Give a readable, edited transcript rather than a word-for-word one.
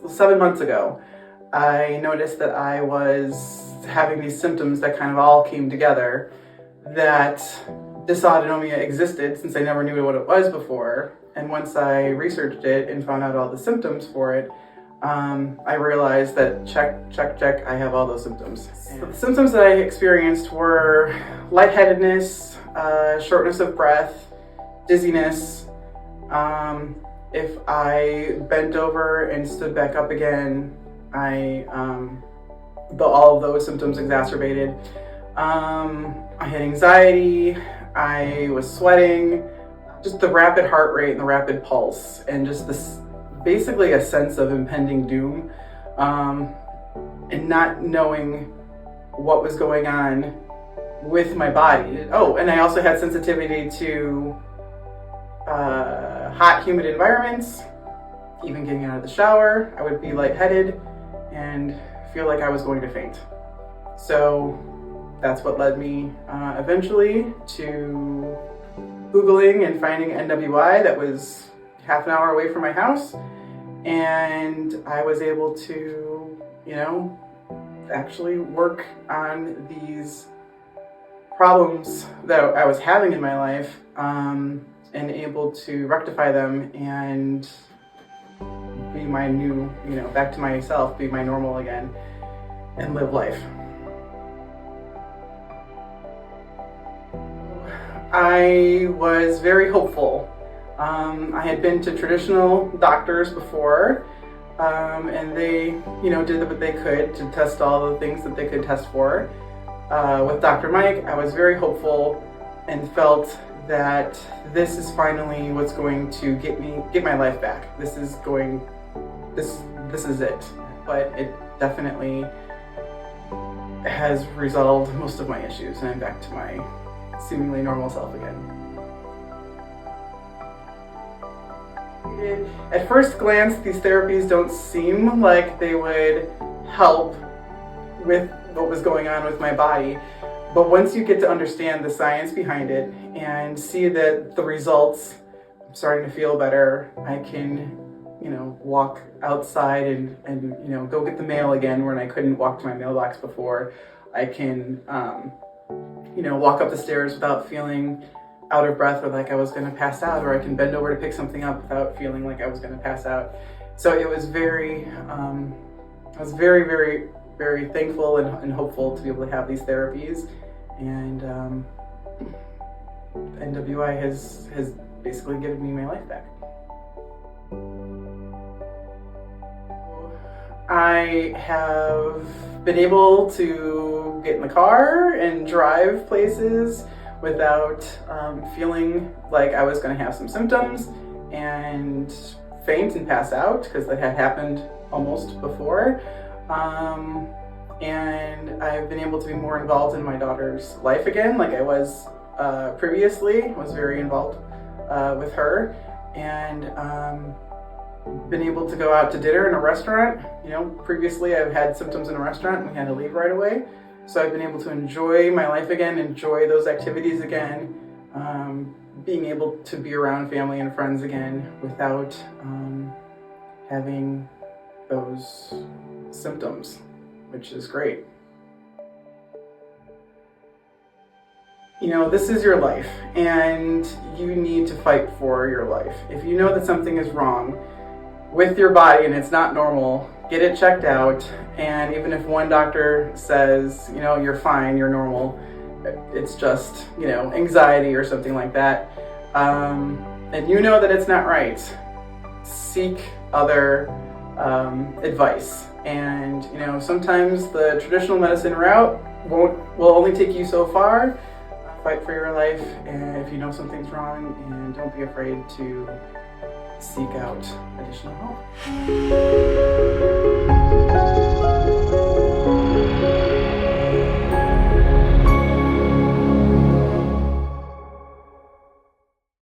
7 months ago, I noticed that I was having these symptoms that kind of all came together, that dysautonomia existed since I never knew what it was before. And once I researched it and found out all the symptoms for it, I realized that check, I have all those symptoms. So the symptoms that I experienced were lightheadedness, shortness of breath, dizziness. If I bent over and stood back up again, all of those symptoms exacerbated. I had anxiety, I was sweating, just the rapid heart rate and the rapid pulse, and just this basically a sense of impending doom, and not knowing what was going on with my body. Oh, and I also had sensitivity to hot, humid environments. Even getting out of the shower, I would be lightheaded and feel like I was going to faint. So that's what led me eventually to Googling and finding NWI that was half an hour away from my house. And I was able to, actually work on these problems that I was having in my life, and able to rectify them and be my new, back to myself, be my normal again, and live life. I was very hopeful. I had been to traditional doctors before, and they, did what they could to test all the things that they could test for. With Dr. Mike, I was very hopeful and felt that this is finally what's going to get my life back. This is it. But it definitely has resolved most of my issues, and I'm back to my seemingly normal self again. At first glance, these therapies don't seem like they would help with what was going on with my body. But once you get to understand the science behind it and see that the results, I'm starting to feel better, I can, walk outside and go get the mail again when I couldn't walk to my mailbox before. I can, walk up the stairs without feeling out of breath or like I was going to pass out, or I can bend over to pick something up without feeling like I was going to pass out. So it was very, I was very, very, very thankful and hopeful to be able to have these therapies. And NWI has basically given me my life back. I have been able to get in the car and drive places without feeling like I was going to have some symptoms and faint and pass out, because that had happened almost before. And I've been able to be more involved in my daughter's life again, like I was previously. I was very involved with her, and been able to go out to dinner in a restaurant. Previously I've had symptoms in a restaurant and we had to leave right away. So I've been able to enjoy my life again, enjoy those activities again, being able to be around family and friends again without having those symptoms, which is great. This is your life, and you need to fight for your life. If you know that something is wrong with your body and it's not normal, get it checked out. And even if one doctor says, you're fine, you're normal, it's just, anxiety or something like that, and that it's not right, seek other advice. And, sometimes the traditional medicine route will only take you so far. Fight for your life, and if you know something's wrong, and don't be afraid to seek out additional help.